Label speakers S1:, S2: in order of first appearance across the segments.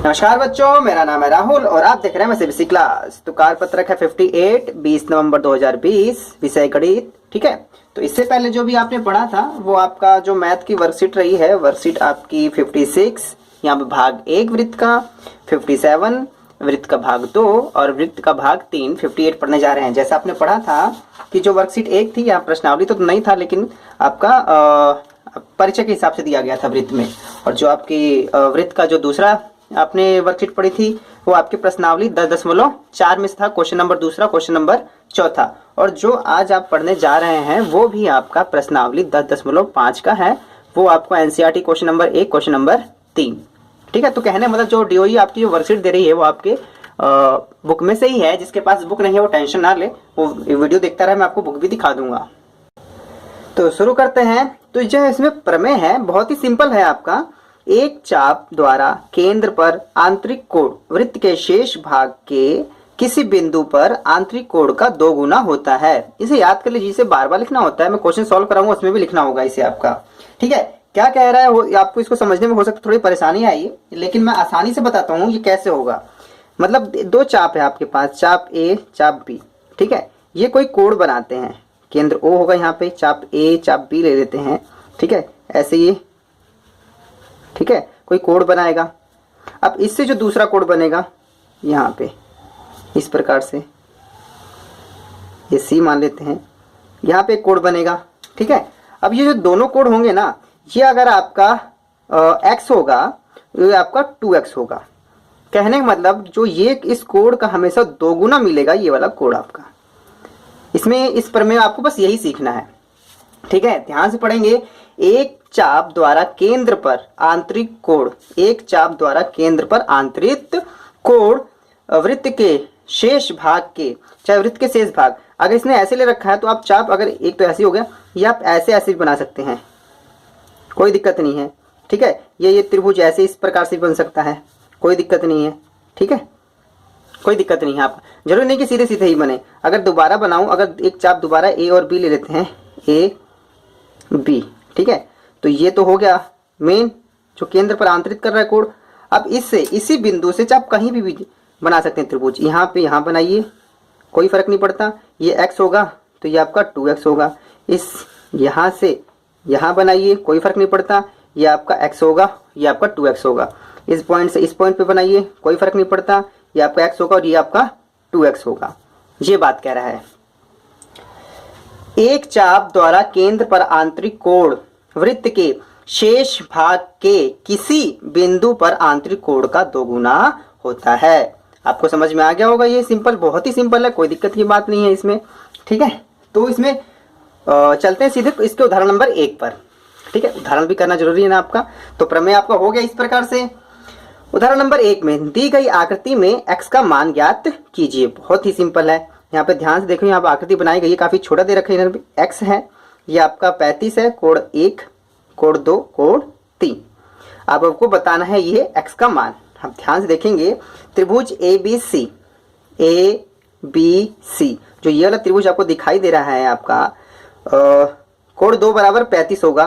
S1: नमस्कार बच्चों, मेरा नाम है राहुल और आप देख रहे हैं मैं सीबीएसई क्लास। तो कार्यपत्रक है 58 20 नवंबर 2020, विषय गणित। ठीक है, तो इससे पहले जो भी आपने पढ़ा था वो आपका जो मैथ की वर्कशीट रही है, वर्कशीट आपकी 56, यहाँ पे भाग 1 वृत्त का, 57 वृत्त का भाग 2 और वृत्त का भाग 3, 58 पढ़ने जा रहे हैं। जैसा आपने पढ़ा था कि जो वर्कशीट 1 थी, यहाँ प्रश्नावली तो नहीं था लेकिन आपका परिचय के हिसाब से दिया गया था वृत्त में, और जो आपकी वृत्त का जो दूसरा आपने वर्कशीट पढ़ी थी वो आपकी प्रश्नावली 10.4 में था, क्वेश्चन नंबर दूसरा, क्वेश्चन नंबर चौथा। और जो आज आप पढ़ने जा रहे हैं वो भी आपका प्रश्नावली 10.5 का है, वो आपको NCERT question number 1, question number 3। ठीक है, तो कहने मतलब जो डीओई आपकी जो वर्कशीट दे रही है वो आपके बुक में से ही है। जिसके पास बुक नहीं है वो टेंशन ना ले, वो वीडियो देखता रहे, मैं आपको बुक भी दिखा दूंगा। तो शुरू करते हैं। तो जो इसमें प्रमेय है बहुत ही सिंपल है आपका। एक चाप द्वारा केंद्र पर आंतरिक कोण वृत्त के शेष भाग के किसी बिंदु पर आंतरिक कोण का 2 गुना होता है। इसे याद कर लीजिए, इसे बार बार लिखना होता है। मैं क्वेश्चन सॉल्व कराऊंगा उसमें भी लिखना होगा इसे आपका। ठीक है, क्या कह रहा है वो आपको इसको समझने में हो सकता है थोड़ी परेशानी आई, लेकिन मैं आसानी से बताता हूँ ये कैसे होगा। मतलब 2 चाप है आपके पास, चाप ए चाप बी। ठीक है, ये कोई कोण बनाते हैं, केंद्र ओ होगा यहाँ पे, चाप ए चाप बी ले लेते हैं। ठीक है, ऐसे ये ठीक है कोई कोण बनाएगा। अब इससे जो दूसरा कोण बनेगा यहाँ पे इस प्रकार से, ये सी मान लेते हैं, यहाँ पे एक कोण बनेगा। ठीक है, अब ये जो दोनों कोण होंगे ना, ये अगर आपका x होगा ये आपका 2x होगा। कहने का मतलब जो ये इस कोण का हमेशा 2 गुना मिलेगा, ये वाला कोण आपका। इसमें इस प्रमेय आपको बस यही सीखना है। ठीक है, ध्यान से पढ़ेंगे। एक चाप द्वारा केंद्र पर आंतरिक कोण, एक चाप द्वारा केंद्र पर आंतरिक कोण वृत्त के शेष भाग के, चाहे वृत्त के शेष भाग, अगर इसने ऐसे ले रखा है तो आप चाप, अगर एक तो ऐसे हो गया, या आप ऐसे ऐसे भी बना सकते हैं, कोई दिक्कत नहीं है। ठीक है, ये त्रिभुज ऐसे इस प्रकार से बन सकता है, कोई दिक्कत नहीं है। ठीक है, कोई दिक्कत नहीं है। आप जरूरी नहीं कि सीधे सीधे ही बने। अगर दोबारा बनाऊं, अगर एक चाप दोबारा ए और बी ले लेते हैं, ए बी। ठीक है, तो ये तो हो गया मेन जो केंद्र पर आंतरित कर रहा है कोण। अब इससे इसी बिंदु से चाप कहीं भी बना सकते हैं त्रिभुज। यहाँ पे यहाँ बनाइए, कोई फर्क नहीं पड़ता। ये x होगा तो ये आपका 2x होगा। इस यहाँ से यहाँ बनाइए, कोई फर्क नहीं पड़ता। ये आपका x होगा, ये आपका 2x होगा। इस पॉइंट से इस पॉइंट पे बनाइए, कोई फर्क नहीं पड़ता। ये आपका x होगा और ये आपका 2x होगा। ये बात कह रहा है। एक चाप द्वारा केंद्र पर आंतरिक कोण वृत्त के शेष भाग के किसी बिंदु पर आंतरिक कोण का 2 गुना होता है। आपको समझ में आ गया होगा। ये सिंपल, बहुत ही सिंपल है, कोई दिक्कत की बात नहीं है इसमें। ठीक है, तो इसमें चलते हैं सीधे इसके उदाहरण नंबर 1 पर। ठीक है, उदाहरण भी करना जरूरी है ना आपका। तो प्रमेय आपका हो गया इस प्रकार से। उदाहरण नंबर 1 में दी गई आकृति में x का मान ज्ञात कीजिए। बहुत ही सिंपल है। यहाँ पे ध्यान से देखो, यहाँ पे आकृति बनाई गई है, काफी छोटा दे रखा है। x है, ये आपका 35 है, कोण 1, कोण 2, कोण 3। अब आपको बताना है ये x का मान। हम ध्यान से देखेंगे, त्रिभुज ABC, जो ये वाला त्रिभुज आपको दिखाई दे रहा है आपका, कोण 2 बराबर 35 होगा,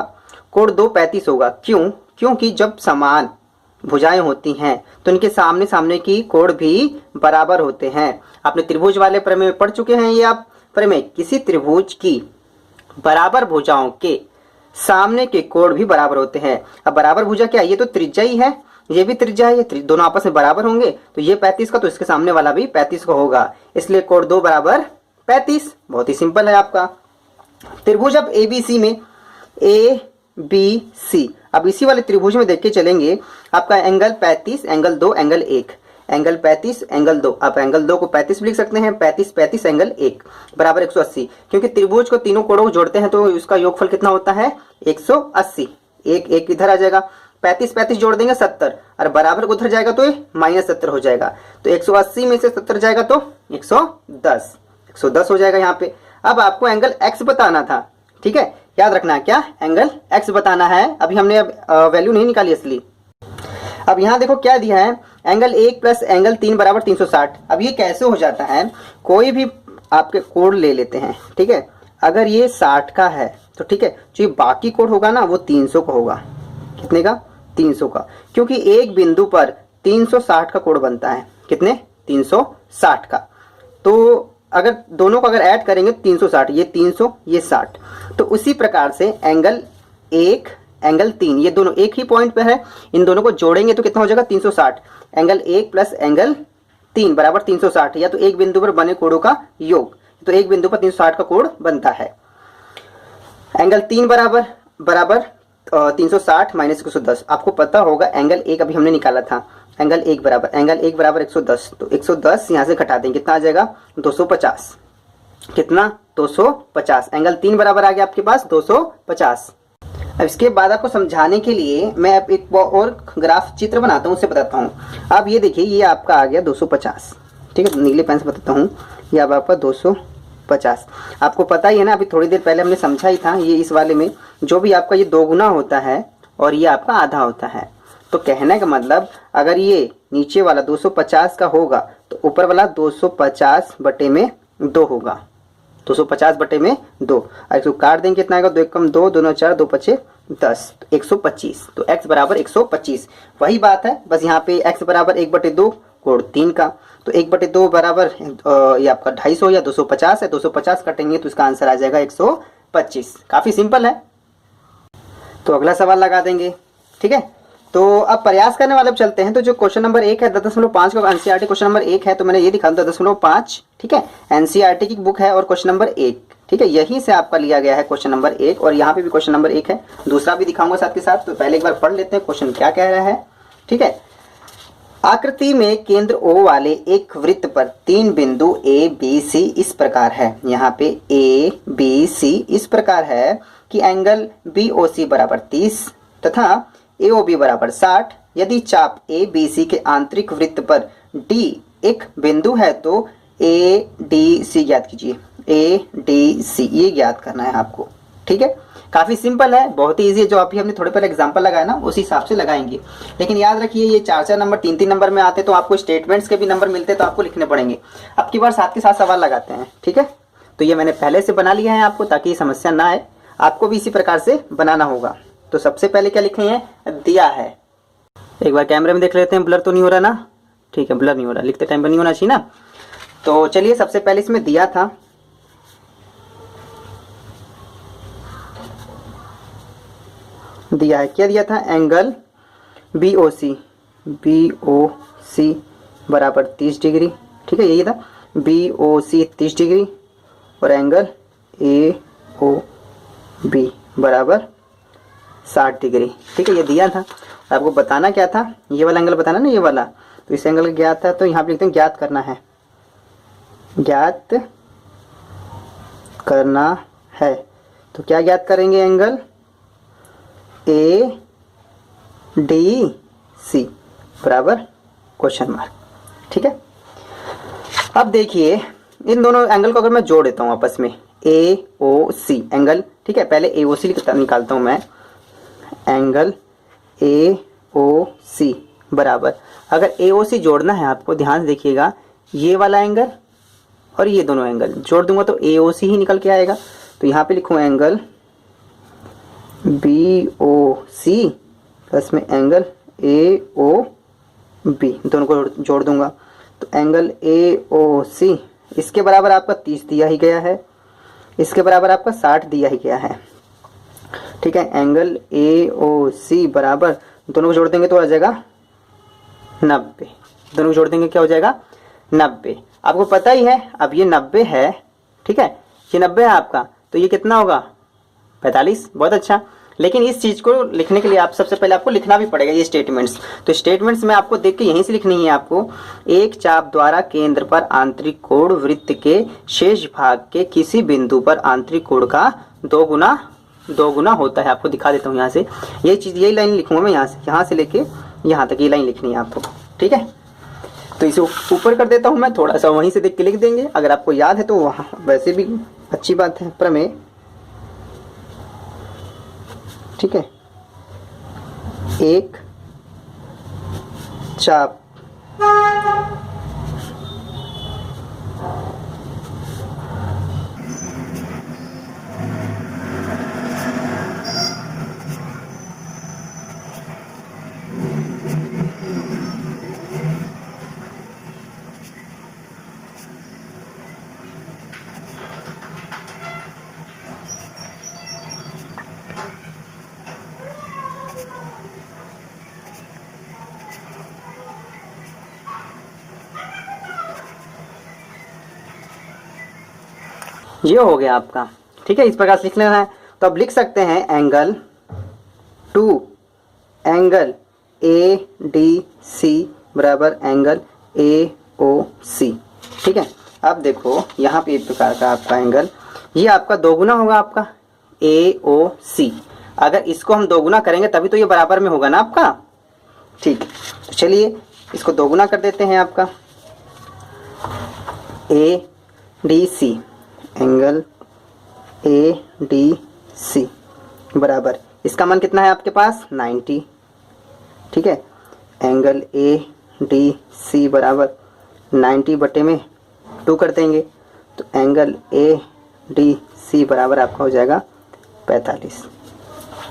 S1: कोण 2 35 होगा। क्यों? क्योंकि जब समान भुजाएं होती हैं तो इनके सामने सामने की कोण भी बराबर होते हैं। आपने त्रिभुज वाले प्रमेय में पढ़ चुके हैं ये आप प्रमेय। किसी त्रिभुज की बराबर भुजाओं के सामने के कोण भी बराबर होते हैं। अब बराबर भुजा क्या है? ये तो त्रिज्या ही है, ये भी त्रिज्या है, ये दोनों आपस में बराबर होंगे। तो ये 35 का, तो इसके सामने वाला भी 35 का होगा, इसलिए कोण 2 बराबर 35। बहुत ही सिंपल है आपका। त्रिभुज अब ABC में ABC, अब इसी वाले त्रिभुज में देख के चलेंगे। आपका angle 35, angle 2, angle 1, angle 35, angle 2। आप एंगल 2 को 35 लिख सकते हैं, 35 35 एंगल 1 बराबर 180। क्योंकि त्रिभुज को तीनों कोणों को जोड़ते हैं तो उसका योगफल कितना होता है? 180। एक इधर आ जाएगा, 35 35 जोड़ देंगे 70, और बराबर उधर जाएगा तो -70 हो जाएगा। तो 180 में से 70 जाएगा तो 110 हो जाएगा यहाँ पे। अब आपको एंगल x बताना था। ठीक है, याद रखना है क्या? एंगल x बताना है। अभी हमने वैल्यू नहीं निकाली असली। अब यहाँ देखो क्या दिया है, एंगल 1 प्लस एंगल 3 बराबर 360। अब ये कैसे हो जाता है? कोई भी आपके कोण ले लेते हैं। ठीक है, अगर ये 60 का है तो ठीक है, जो ये बाकी कोण होगा ना वो 300 का होगा। कितने का? 300 का। क्योंकि एक बिंदु पर 360 का कोण बनता है। कितने? 360 का। तो अगर दोनों को अगर ऐड करेंगे 360, ये 300 ये 60, तो उसी प्रकार से एंगल 1 एंगल 3 ये दोनों एक ही पॉइंट पे है, इन दोनों को जोड़ेंगे तो कितना हो जाएगा? 360। एंगल 1 प्लस एंगल 3 बराबर 360, या तो एक बिंदु पर बने कोणों का योग, तो एक बिंदु पर 360 का कोण बनता है। एंगल 3 बराबर 360 माइनस 110। आपको पता होगा एंगल 1 अभी हमने निकाला था, एंगल 1 बराबर 110, तो 110 यहाँ से घटा देंगे, कितना आ जाएगा? 250। कितना? 250। एंगल 3 बराबर आ गया आपके पास 250। अब इसके बाद आपको समझाने के लिए मैं अब एक और ग्राफ चित्र बनाता हूँ, उससे बताता हूँ। अब ये देखिए, ये आपका आ गया 250, ठीक है, तो नीले पेन से बताता हूँ। ये अब आपका 250, आपको पता ही है ना, अभी थोड़ी देर पहले हमने समझा ही था, ये इस वाले में जो भी आपका ये 2 गुना होता है और ये आपका आधा होता है। तो कहने का मतलब अगर ये नीचे वाला 250 का होगा तो ऊपर वाला 250 बटे में 2 होगा, 250 बटे में 2। इसको काट देंगे, कितना आएगा? 2 एकम 2, 2 4, 2 पचे 10, 125। तो x बराबर 125। वही बात है, बस यहाँ पे x बराबर 1/2 कोण 3 का, तो 1/2 बराबर ये आपका 250 या 250 है, 250 कटेंगे तो इसका आंसर आ जाएगा 125। काफी सिंपल है। तो अगला सवाल लगा देंगे, ठीक है। तो अब प्रयास करने वाले चलते हैं। तो जो क्वेश्चन नंबर 1 है 10.5 का एनसीईआरटी क्वेश्चन नंबर 1 है, तो मैंने ये दिखा 10.5, ठीक है, एनसीईआरटी की बुक है और क्वेश्चन नंबर 1, ठीक है, यहीं से आपका लिया गया है क्वेश्चन नंबर 1, और यहाँ पे भी क्वेश्चन नंबर 1 है, दूसरा भी दिखाऊंगा साथ के साथ। तो पहले एक बार पढ़ लेते हैं क्वेश्चन क्या कह रहा है, ठीक है। आकृति में केंद्र O वाले एक वृत्त पर 3 बिंदु A B C इस प्रकार है। यहाँ पे A B C इस प्रकार है कि एंगल BOC बराबर 30 तथा AOB बराबर 60। यदि चाप ABC के आंतरिक वृत्त पर D एक बिंदु है तो ADC ज्ञात कीजिए। ADC ये ज्ञात करना है आपको, ठीक है। काफी सिंपल है, बहुत ही इजी है। जो अभी हमने थोड़े पहले एग्जांपल लगाया ना, उस हिसाब से लगाएंगे। लेकिन याद रखिए, ये 4-4 नंबर 3-3 नंबर में आते तो आपको स्टेटमेंट्स के भी नंबर मिलते तो आपको लिखने पड़ेंगे। अब की बार साथ के साथ सवाल लगाते हैं, ठीक है। तो ये मैंने पहले से बना लिया है आपको, ताकि समस्या ना आए, आपको भी इसी प्रकार से बनाना होगा। तो सबसे पहले क्या लिखे हैं? दिया है। एक बार कैमरे में देख लेते हैं, ब्लर तो नहीं हो रहा ना? ठीक है, ब्लर नहीं हो रहा, लिखते टाइम पर नहीं होना चाहिए ना। तो चलिए, सबसे पहले इसमें दिया था, दिया है, क्या दिया था? एंगल BOC बराबर 30 डिग्री, ठीक है, यही था, BOC 30 डिग्री और एंगल AOB बराबर 60 डिग्री, ठीक है, ये दिया था। आपको बताना क्या था? ये वाला एंगल बताना ना, ये वाला, तो इस एंगल का ज्ञात था, तो यहाँ पे लिखते हैं ज्ञात करना है, ज्ञात करना है। तो क्या ज्ञात करेंगे? एंगल ADC बराबर क्वेश्चन मार्क, ठीक है। अब देखिए, इन दोनों एंगल को अगर मैं जोड़ देता हूं आपस में, AOC एंगल, ठीक है, पहले AOC निकालता हूं मैं, एंगल AOC बराबर, अगर AOC जोड़ना है आपको, ध्यान से देखिएगा, ये वाला एंगल और ये दोनों एंगल जोड़ दूंगा तो AOC ही निकल के आएगा। तो यहाँ पे लिखूँ एंगल BOC प्लस में एंगल AOB, दोनों को जोड़ दूंगा तो एंगल AOC इसके बराबर आपका 30 दिया ही गया है, इसके बराबर आपका 60 दिया ही गया है, ठीक है। एंगल AOC बराबर, दोनों को जोड़ देंगे तो आ जाएगा 90, दोनों को जोड़ देंगे क्या हो जाएगा? 90। आपको पता ही है, अब ये 90 है, ठीक है, ये 90 है आपका, तो ये कितना होगा? 45। बहुत अच्छा। लेकिन इस चीज को लिखने के लिए आप सबसे पहले आपको लिखना भी पड़ेगा ये स्टेटमेंट्स। तो स्टेटमेंट्स में आपको देख के यहीं से लिखनी है आपको, एक चाप द्वारा केंद्र पर आंतरिक कोण वृत्त के शेष भाग के किसी बिंदु पर आंतरिक कोण का 2 गुना होता है। आपको दिखा देता हूँ यहाँ से, ये चीज, यही लाइन लिखूंगा मैं, यहाँ से लेके यहाँ तक ये लाइन लिखनी है आपको, ठीक है। तो इसे ऊपर कर देता हूँ मैं, थोड़ा सा वहीं से देख के लिख देंगे, अगर आपको याद है तो वहाँ वैसे भी अच्छी बात है, प्रमेय, ठीक है। एक चाप ये हो गया आपका, ठीक है। इस प्रकार से लिख लेना है। तो अब लिख सकते हैं एंगल ए डी सी बराबर एंगल ए ओ सी, ठीक है। अब देखो यहाँ पे एक प्रकार का आपका एंगल, ये आपका दोगुना होगा आपका ए ओ सी। अगर इसको हम दोगुना करेंगे तभी तो ये बराबर में होगा ना आपका, ठीक। तो चलिए इसको दोगुना कर देते हैं आपका A D C, angle A D C बराबर, इसका मान कितना है आपके पास 90, ठीक है। एंगल ए डी सी बराबर 90 बटे में 2 कर देंगे, तो एंगल ए डी सी बराबर आपका हो जाएगा 45,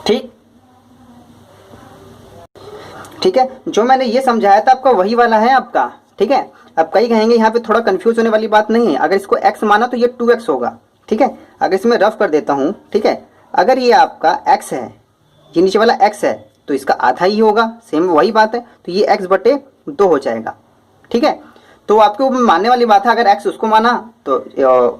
S1: ठीक, ठीक है। जो मैंने ये समझाया था आपका वही वाला है आपका, ठीक है। अब कई कहेंगे यहाँ पे थोड़ा कंफ्यूज होने वाली बात नहीं है, अगर इसको x माना तो ये 2x होगा, ठीक है। अगर इसमें रफ कर देता हूँ, ठीक है, अगर ये आपका x है, ये नीचे वाला x है, तो इसका आधा ही होगा, सेम वही बात है, तो ये x बटे 2 हो जाएगा, ठीक है। तो आपके ऊपर मानने वाली बात है, अगर x उसको माना तो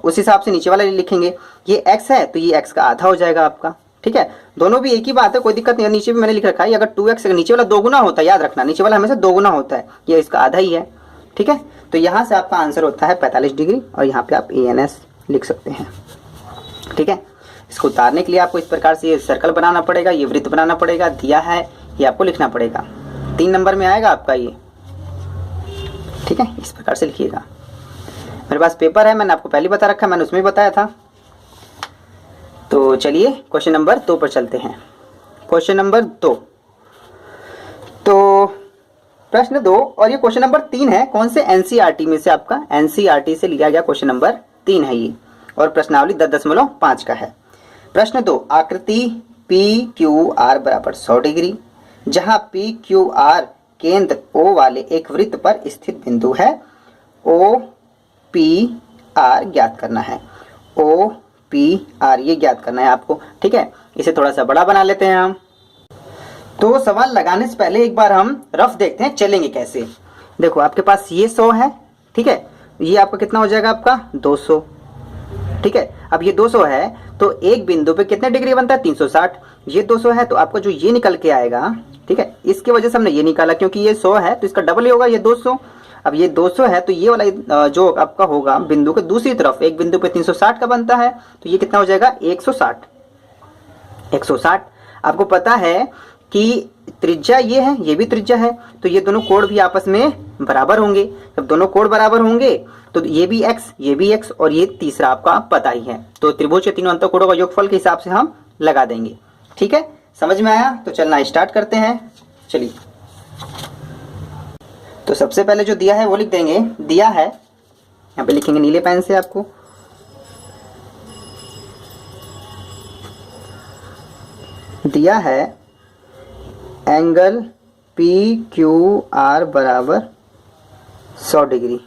S1: उस हिसाब से नीचे वाला लिखेंगे, ये x है तो ये x का आधा हो जाएगा आपका, ठीक है। दोनों भी एक ही बात है, कोई दिक्कत नहीं है। नीचे भी मैंने लिख रखा है, अगर 2x नीचे वाला दोगुना होता है, याद रखना नीचे वाला हमेशा दोगुना होता है, ये इसका आधा ही है, ठीक है। तो यहाँ से आपका आंसर होता है 45 डिग्री, और यहाँ पे आप ANS लिख सकते हैं, ठीक है। इसको उतारने के लिए आपको इस प्रकार से ये सर्कल बनाना पड़ेगा, ये वृत्त बनाना पड़ेगा, दिया है ये आपको लिखना पड़ेगा, 3 नंबर में आएगा आपका ये, ठीक है। इस प्रकार से लिखिएगा। मेरे पास पेपर है, मैंने आपको पहले बता रखा है, मैंने उसमें बताया था। तो चलिए क्वेश्चन नंबर 2 पर चलते हैं। क्वेश्चन नंबर 2, तो प्रश्न 2 और ये क्वेश्चन नंबर 3 है, कौन से NCERT में से, आपका NCERT से लिया गया क्वेश्चन नंबर 3 है ये, और प्रश्नावली 10.5 का है। प्रश्न 2, आकृति PQR बराबर 100 डिग्री, जहां PQR केंद्र O वाले एक वृत्त पर स्थित बिंदु है, OPR ज्ञात करना है, OPR ये ज्ञात करना है आपको, ठीक है। इसे थोड़ा सा बड़ा बना लेते हैं हम। तो सवाल लगाने से पहले एक बार हम रफ देखते हैं चलेंगे कैसे। देखो आपके पास ये 100 है, ठीक है, ये आपका कितना हो जाएगा आपका 200, ठीक है। अब ये 200 है तो एक बिंदु पे कितने डिग्री बनता है 360, ये 200 है तो आपका जो ये निकल के आएगा, ठीक है, इसकी वजह से हमने ये निकाला, क्योंकि ये 100 है तो इसका डबल ही होगा, ये 200। अब ये 200 है तो ये वाला जो आपका होगा बिंदु के दूसरी तरफ, एक बिंदु पे 360 का बनता है, तो ये कितना हो जाएगा 160। आपको पता है कि त्रिज्या ये है, ये भी त्रिज्या है, तो ये दोनों कोण भी आपस में बराबर होंगे। जब दोनों कोण बराबर होंगे तो ये भी x, ये भी x, और ये तीसरा आपका पता ही है, तो त्रिभुज के तीनों अंतःकोणों का योगफल के हिसाब से हम लगा देंगे, ठीक है। समझ में आया? तो चलना स्टार्ट करते हैं, चलिए। तो सबसे पहले जो दिया है वो लिख देंगे, दिया है यहाँ पे लिखेंगे नीले पेन से आपको, दिया है एंगल PQR बराबर 100 डिग्री,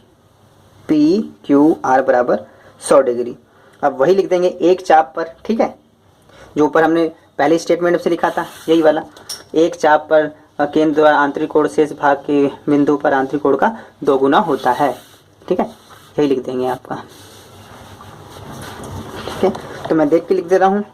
S1: PQR बराबर 100 डिग्री। अब वही लिख देंगे एक चाप पर, ठीक है, जो ऊपर हमने पहले स्टेटमेंट से लिखा था यही वाला, एक चाप पर केंद्र द्वारा आंतरिक कोण शेष भाग के बिंदु पर आंतरिक कोण का 2 गुना होता है, ठीक है, यही लिख देंगे आपका, ठीक है। तो मैं देख के लिख दे रहा हूँ,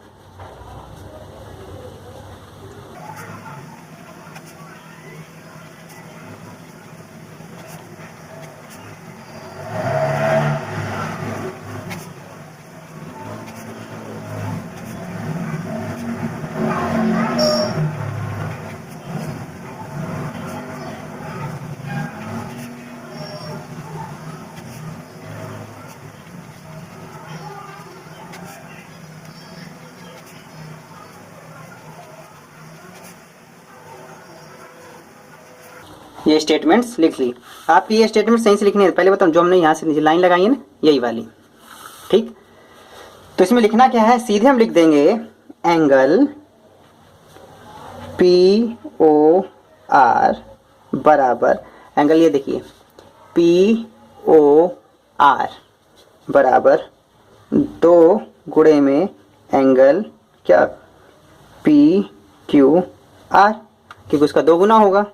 S1: ये स्टेटमेंट्स लिख ली। आपकी ये स्टेटमेंट सही से लिखनी है, पहले बताऊँ जो हमने यहाँ से नीचे लाइन लगाई है ना, यही वाली, ठीक। तो इसमें लिखना क्या है, सीधे हम लिख देंगे एंगल POR बराबर, एंगल ये देखिए POR बराबर 2 गुणे में एंगल क्या PQR, क्योंकि उसका 2 गुना होगा,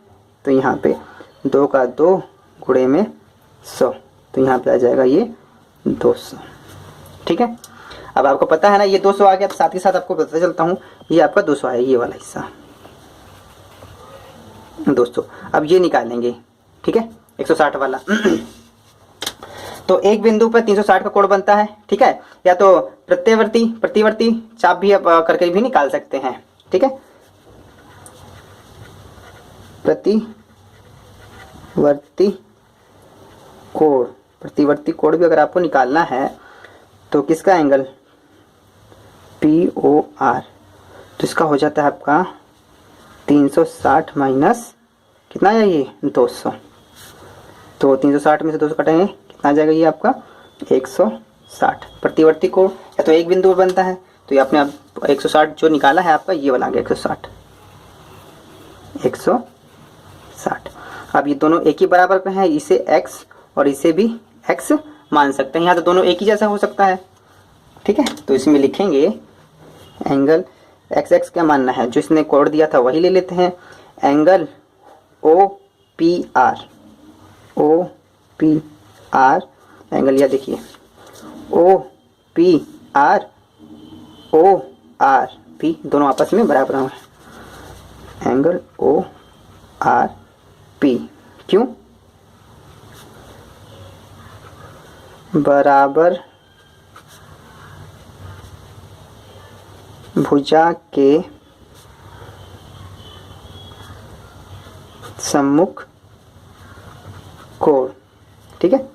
S1: तो यहाँ पे 2 का 2 गुणे में 100, तो यहाँ पे आ जाएगा ये 200, ठीक है। अब आपको पता है ना ये 200 आ गया, तो साथ ही साथ आपको बताता चलता हूँ ये आपका 200 है, ये वाला हिस्सा दोस्तों। अब ये निकालेंगे, ठीक है, 160 वाला। तो एक बिंदु पर 360 का कोण बनता है, ठीक है, या तो प्रतिवर्ती चाप भी आप करके भी निकाल सकते हैं, ठीक है। प्रतिवर्ती कोण भी अगर आपको निकालना है तो किसका एंगल POR, तो इसका हो जाता है आपका 360 माइनस कितना है ये 200, तो 360 में से 200 कटेंगे, कितना आ जाएगा ये आपका 160। प्रतिवर्ती कोण या तो एक बिंदु पर बनता है, तो ये आपने अब 160 जो निकाला है आपका ये वाला आ गया 160। अब ये दोनों एक ही बराबर पे हैं, इसे x और इसे भी x मान सकते हैं, यहाँ तो दोनों एक ही जैसा हो सकता है, ठीक है। तो इसमें लिखेंगे एंगल x क्या मानना है, जो इसने कोण दिया था वही ले लेते हैं, एंगल OPR एंगल, या देखिए OPR ORP दोनों आपस में बराबर हैं, एंगल ORP क्यों बराबर भुजा के सम्मुख कोण, ठीक है।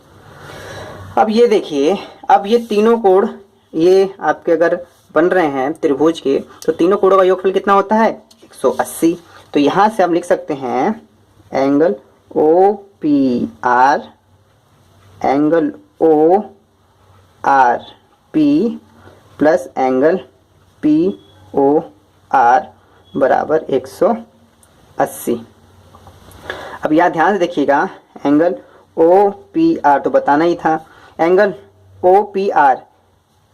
S1: अब ये देखिए, अब ये तीनों कोण ये आपके अगर बन रहे हैं त्रिभुज के, तो तीनों कोणों का योगफल कितना होता है 180। तो यहाँ से हम लिख सकते हैं angle OPR angle ORP plus angle POR बराबर 180। अब यहाँ ध्यान से देखिएगा, एंगल OPR तो बताना ही था, एंगल OPR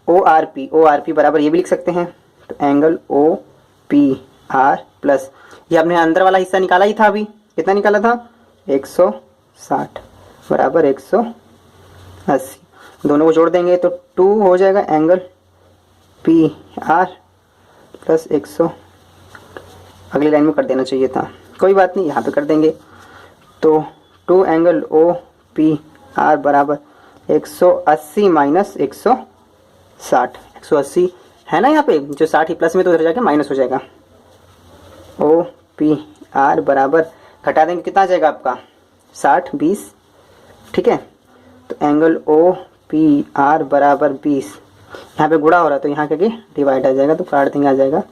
S1: ORP बराबर ये भी लिख सकते हैं, तो एंगल OPR प्लस ये आपने अंदर वाला हिस्सा निकाला ही था, अभी कितना निकाला था 160 बराबर 180, दोनों को जोड़ देंगे तो 2 हो जाएगा एंगल PR प्लस 100, अगली लाइन में कर देना चाहिए था, कोई बात नहीं, यहाँ पे कर देंगे। तो 2 एंगल OPR बराबर 180 माइनस 160, 180 है ना यहाँ पे, जो 60 ही प्लस में तो उधर जाके माइनस हो जाएगा, OPR बराबर घटा देंगे कितना आ जाएगा आपका 60 20, ठीक है। तो एंगल OPR बराबर 20, यहाँ पे गुणा हो रहा है तो यहाँ करके डिवाइड आ जाएगा, तो काट देंगे आ जाएगा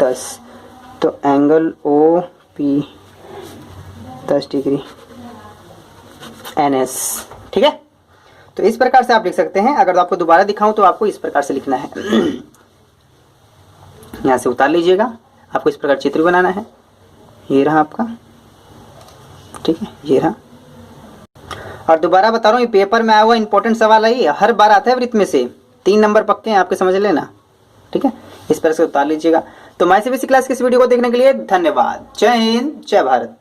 S1: 10, तो एंगल OP 10 डिग्री NS, ठीक है। तो इस प्रकार से आप लिख सकते हैं। अगर आपको दोबारा दिखाऊं तो आपको इस प्रकार से लिखना है, यहाँ से उतार लीजिएगा, आपको इस प्रकार चित्र बनाना है, ये रहा आपका, ठीक है, ये रहा। और दोबारा बता रहा हूँ, ये पेपर में आया हुआ इंपॉर्टेंट सवाल है, ये हर बार आता है वृत्त में से, 3 नंबर पक्के हैं आपके, समझ लेना, ठीक है। इस प्रकार से उतार लीजिएगा। तो माय सीबीएसई क्लास की इस वीडियो को देखने के लिए धन्यवाद। जय हिंद, जय भारत।